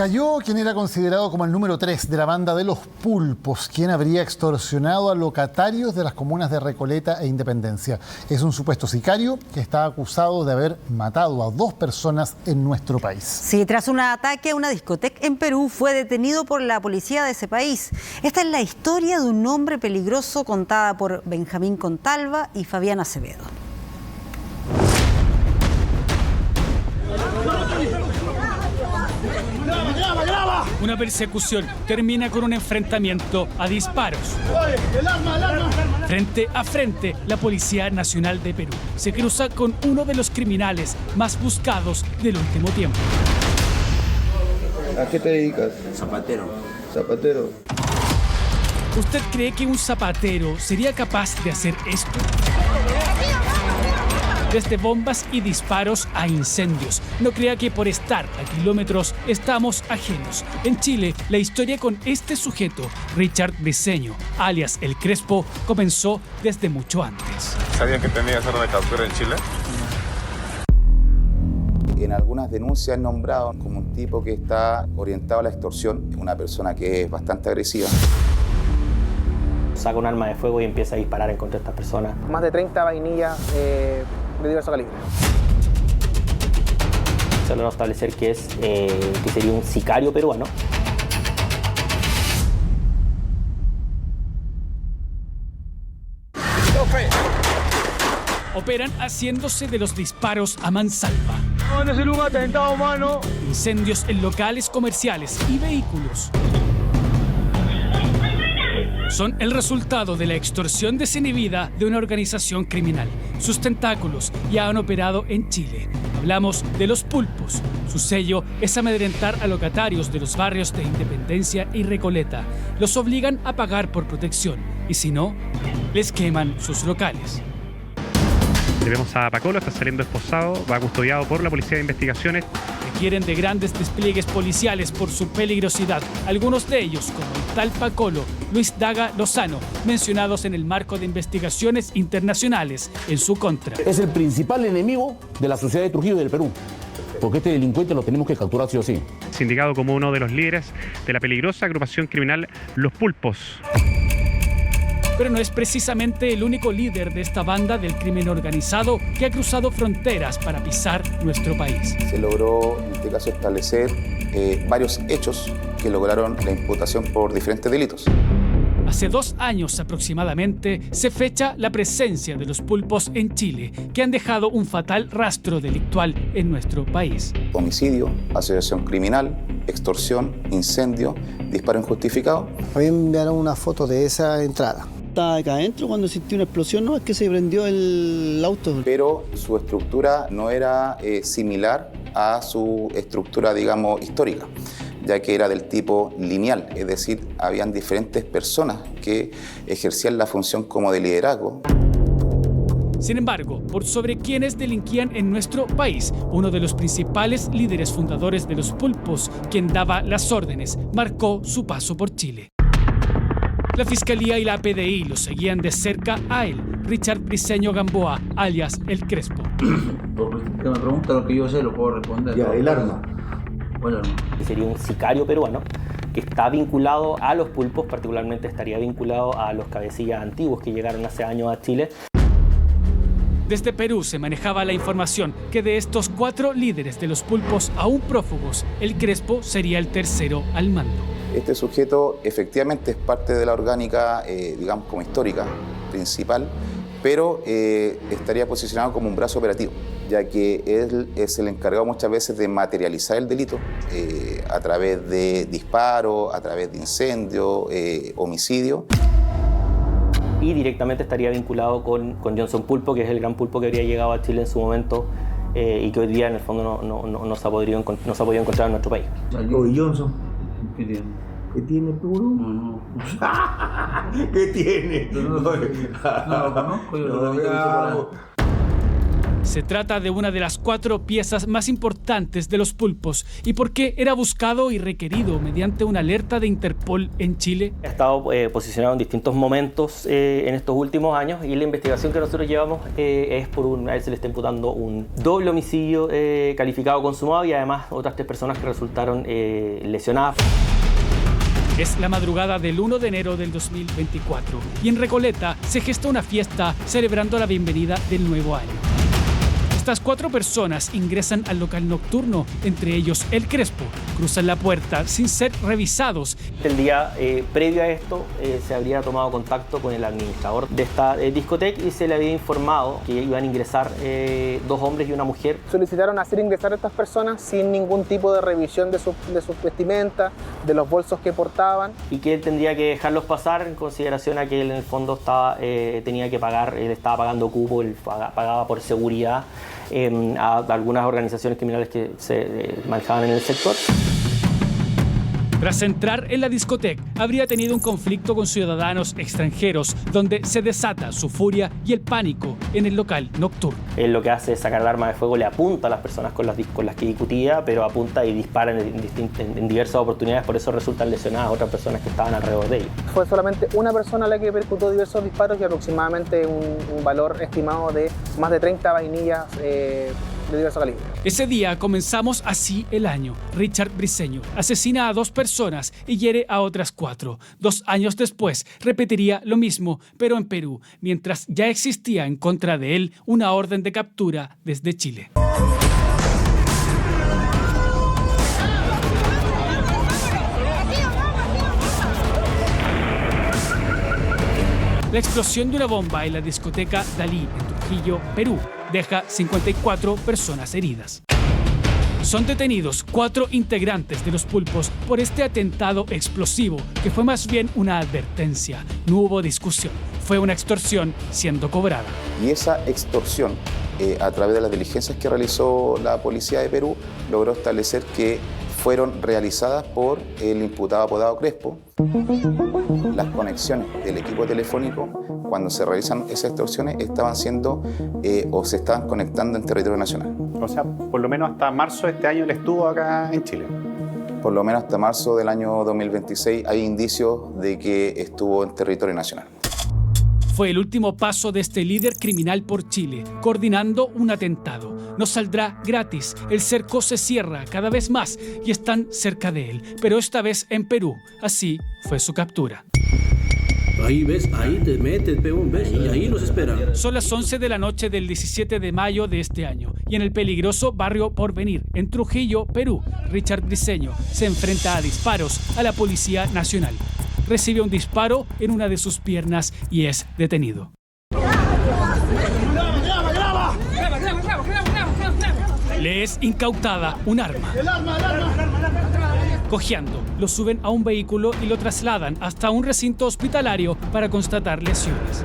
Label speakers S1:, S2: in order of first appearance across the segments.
S1: Cayó quien era considerado como el número 3 de la banda de los Pulpos, quien habría extorsionado a locatarios de las comunas de Recoleta e Independencia. Es un supuesto sicario que está acusado de haber matado a 2 personas en nuestro país.
S2: Sí, tras un ataque a una discoteca en Perú, fue detenido por la policía de ese país. Esta es la historia de un hombre peligroso contada por Benjamín Contalva y Fabián Acevedo.
S3: Una persecución termina con un enfrentamiento a disparos. Frente a frente, la Policía Nacional de Perú se cruza con uno de los criminales más buscados del último tiempo.
S4: ¿A qué te dedicas?
S5: Zapatero.
S4: Zapatero.
S3: ¿Usted cree que un zapatero sería capaz de hacer esto? Desde bombas y disparos a incendios. No crea que por estar a kilómetros estamos ajenos. En Chile, la historia con este sujeto, Richard Briceño, alias El Crespo, comenzó desde mucho antes.
S6: ¿Sabían que tenía orden de captura en Chile?
S4: En algunas denuncias nombrado como un tipo que está orientado a la extorsión, una persona que es bastante agresiva.
S5: Saca un arma de fuego y empieza a disparar en contra de estas personas.
S7: Más de 30 vainillas de diverso calibre.
S5: Se logra establecer que sería un sicario peruano.
S3: Operan haciéndose de los disparos a mansalva.
S7: No es un atentado humano.
S3: Incendios en locales comerciales y vehículos. Son el resultado de la extorsión desinhibida de una organización criminal. Sus tentáculos ya han operado en Chile. Hablamos de los Pulpos. Su sello es amedrentar a locatarios de los barrios de Independencia y Recoleta. Los obligan a pagar por protección y si no, les queman sus locales.
S8: Vemos a Pacolo, está saliendo esposado, va custodiado por la Policía de Investigaciones.
S3: Requieren de grandes despliegues policiales por su peligrosidad. Algunos de ellos, como el tal Pacolo, Luis Daga Lozano, mencionados en el marco de investigaciones internacionales en su contra.
S9: Es el principal enemigo de la sociedad de Trujillo y del Perú, porque este delincuente lo tenemos que capturar sí o sí.
S8: Sindicado como uno de los líderes de la peligrosa agrupación criminal Los Pulpos.
S3: Pero no es precisamente el único líder de esta banda del crimen organizado que ha cruzado fronteras para pisar nuestro país.
S4: Se logró, en este caso, establecer varios hechos que lograron la imputación por diferentes delitos.
S3: Hace 2 años aproximadamente se fecha la presencia de los Pulpos en Chile, que han dejado un fatal rastro delictual en nuestro país.
S4: Homicidio, asociación criminal, extorsión, incendio, disparo injustificado.
S10: A mí me enviaron una foto de esa entrada.
S11: Estaba acá adentro cuando sintió una explosión, no es que se prendió el auto.
S4: Pero su estructura no era similar a su estructura, digamos, histórica, ya que era del tipo lineal, es decir, habían diferentes personas que ejercían la función como de liderazgo.
S3: Sin embargo, por sobre quienes delinquían en nuestro país, uno de los principales líderes fundadores de los Pulpos, quien daba las órdenes, marcó su paso por Chile. La Fiscalía y la PDI lo seguían de cerca a él, Richard Briceño Gamboa, alias El Crespo.
S12: Porque me pregunta lo que yo sé, lo puedo responder.
S9: Ya, el arma.
S12: ¿Cuál arma?
S5: Sería un sicario peruano que está vinculado a los Pulpos, particularmente estaría vinculado a los cabecillas antiguos que llegaron hace años a Chile.
S3: Desde Perú se manejaba la información que de estos 4 líderes de los Pulpos aún prófugos, El Crespo sería el tercero al mando.
S4: Este sujeto efectivamente es parte de la orgánica, digamos, como histórica principal, pero estaría posicionado como un brazo operativo, ya que él es el encargado muchas veces de materializar el delito a través de disparos, a través de incendio, homicidio.
S5: Y directamente estaría vinculado con Johnson Pulpo, que es el gran pulpo que habría llegado a Chile en su momento y que hoy día en el fondo no se ha podido encontrar en nuestro país.
S12: ¿Y Johnson? ¿Qué tiene?
S9: ¿Qué tiene, Puro?
S12: No.
S9: ¿Qué tiene?
S12: No lo conozco, yo lo he visto.
S3: Se trata de una de las 4 piezas más importantes de los pulpos. ¿Y por qué era buscado y requerido mediante una alerta de Interpol en Chile?
S5: Ha estado posicionado en distintos momentos en estos últimos años, y la investigación que nosotros llevamos es por a él se le está imputando un doble homicidio calificado consumado y además otras 3 personas que resultaron lesionadas.
S3: Es la madrugada del 1 de enero del 2024 y en Recoleta se gesta una fiesta celebrando la bienvenida del nuevo año. Estas 4 personas ingresan al local nocturno, entre ellos el Crespo. Cruzan la puerta sin ser revisados.
S5: El día previo a esto se habría tomado contacto con el administrador de esta discoteca y se le había informado que iban a ingresar 2 hombres y una mujer.
S7: Solicitaron hacer ingresar a estas personas sin ningún tipo de revisión de sus vestimentas, de los bolsos que portaban.
S5: Y que él tendría que dejarlos pasar en consideración a que él en el fondo tenía que pagar, él estaba pagando cupo, él pagaba por seguridad a algunas organizaciones criminales que se manejaban en el sector.
S3: Tras entrar en la discoteca, habría tenido un conflicto con ciudadanos extranjeros, donde se desata su furia y el pánico en el local nocturno.
S5: Él lo que hace es sacar el arma de fuego, le apunta a las personas con las que discutía, pero apunta y dispara en diversas oportunidades, por eso resultan lesionadas otras personas que estaban alrededor de él.
S7: Fue solamente una persona la que percutó diversos disparos y aproximadamente un valor estimado de más de 30 vainillas de diverso calibre.
S3: Ese día comenzamos así el año. Richard Briceño asesina a 2 personas y hiere a otras 4. 2 años después repetiría lo mismo, pero en Perú, mientras ya existía en contra de él una orden de captura desde Chile. La explosión de una bomba en la discoteca Dalí en Trujillo, Perú, deja 54 personas heridas. Son detenidos 4 integrantes de los pulpos por este atentado explosivo, que fue más bien una advertencia. No hubo discusión, fue una extorsión siendo cobrada.
S4: Y esa extorsión, a través de las diligencias que realizó la policía de Perú, logró establecer que fueron realizadas por el imputado apodado Crespo. Las conexiones del equipo telefónico, cuando se realizan esas extorsiones, estaban siendo o se estaban conectando en territorio nacional.
S13: O sea, por lo menos hasta marzo de este año él estuvo acá en Chile.
S4: Por lo menos hasta marzo del año 2026 hay indicios de que estuvo en territorio nacional.
S3: Fue el último paso de este líder criminal por Chile, coordinando un atentado. No saldrá gratis. El cerco se cierra cada vez más y están cerca de él, pero esta vez en Perú. Así fue su captura.
S12: Ahí ves, ahí te metes, peón, ves, y ahí los espera.
S3: Son las 11 de la noche del 17 de mayo de este año y en el peligroso barrio Porvenir, en Trujillo, Perú, Richard Briceño se enfrenta a disparos a la Policía Nacional. Recibe un disparo en una de sus piernas y es detenido. Le es incautada un arma. Cojeando, lo suben a un vehículo y lo trasladan hasta un recinto hospitalario para constatar lesiones.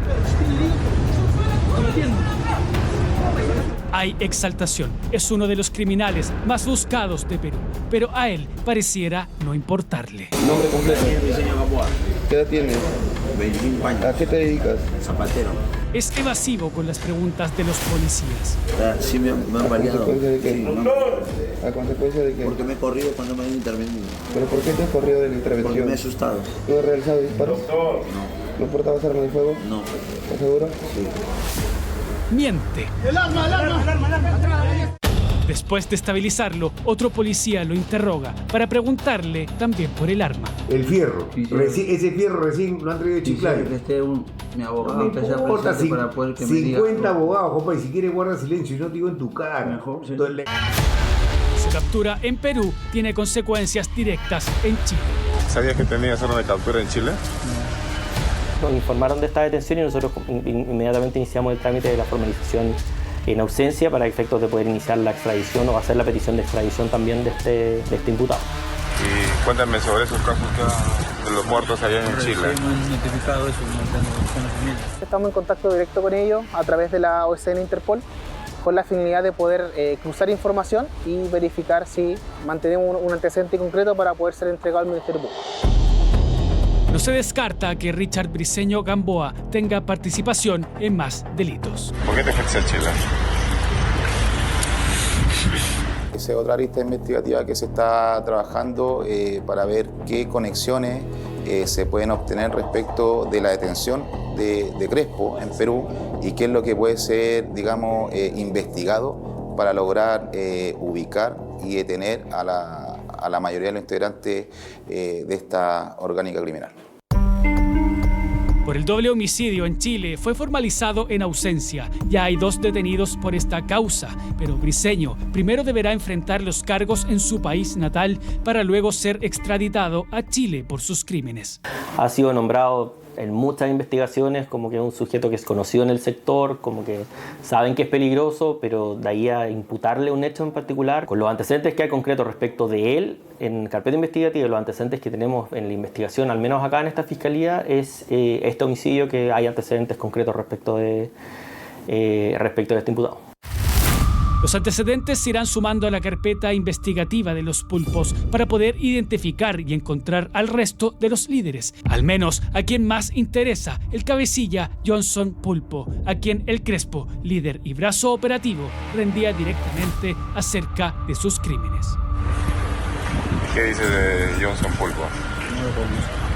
S3: Hay exaltación. Es uno de los criminales más buscados de Perú, pero a él pareciera no importarle.
S14: Nombre completo. ¿Qué edad tienes?
S12: 25 años.
S14: ¿A qué te dedicas?
S12: Zapatero.
S3: Es evasivo con las preguntas de los policías.
S12: Sí, me han variado.
S14: ¿A consecuencia de qué?
S12: Sí,
S14: ¿A consecuencia de qué?
S12: porque me he corrido cuando me han intervenido.
S14: ¿Pero por qué te has corrido de la intervención?
S12: Porque me he asustado.
S14: ¿Tú has realizado disparos?
S12: No.
S14: ¿No portabas arma de fuego?
S12: No.
S14: ¿Estás seguro?
S12: Sí.
S3: Miente.
S7: ¡El arma!
S3: Después de estabilizarlo, otro policía lo interroga para preguntarle también por el arma.
S15: El fierro.
S12: Sí, sí.
S15: Ese fierro recién lo han traído de Chiclayo.
S12: Mi abogado empecé a
S15: importa,
S12: presentarse para poder que me diga.
S15: 50 abogados, compa, y si quieres guarda silencio y no te digo en tu cara.
S12: Mejor, sí.
S3: Su captura en Perú tiene consecuencias directas en Chile.
S6: ¿Sabías que tenías orden de captura en Chile?
S5: Nos informaron de esta detención y nosotros inmediatamente iniciamos el trámite de la formalización en ausencia para efectos de poder iniciar la extradición o hacer la petición de extradición también de este imputado.
S6: Y cuéntame sobre esos casos de los muertos allá en Chile.
S7: Estamos en contacto directo con ellos a través de la OSN Interpol con la finalidad de poder cruzar información y verificar si mantenemos un antecedente concreto para poder ser entregado al Ministerio Público.
S3: No se descarta que Richard Briceño Gamboa tenga participación en más delitos.
S6: ¿Por qué te fuiste a Chile?
S4: Esa es otra arista investigativa que se está trabajando para ver qué conexiones se pueden obtener respecto de la detención de Crespo en Perú y qué es lo que puede ser, digamos, investigado para lograr ubicar y detener a la mayoría de los integrantes de esta orgánica criminal.
S3: Por el doble homicidio en Chile fue formalizado en ausencia. Ya hay 2 detenidos por esta causa, pero Briceño primero deberá enfrentar los cargos en su país natal para luego ser extraditado a Chile por sus crímenes.
S5: Ha sido nombrado en muchas investigaciones como que es un sujeto que es conocido en el sector, como que saben que es peligroso, pero de ahí a imputarle un hecho en particular, con los antecedentes que hay concretos respecto de él en carpeta investigativa y los antecedentes que tenemos en la investigación, al menos acá en esta fiscalía, es este homicidio que hay antecedentes concretos respecto de este imputado.
S3: Los antecedentes se irán sumando a la carpeta investigativa de los pulpos para poder identificar y encontrar al resto de los líderes, al menos a quien más interesa, el cabecilla Johnson Pulpo, a quien el Crespo, líder y brazo operativo, rendía directamente acerca de sus crímenes.
S6: ¿Qué dice de Johnson Pulpo?
S16: No lo conozco.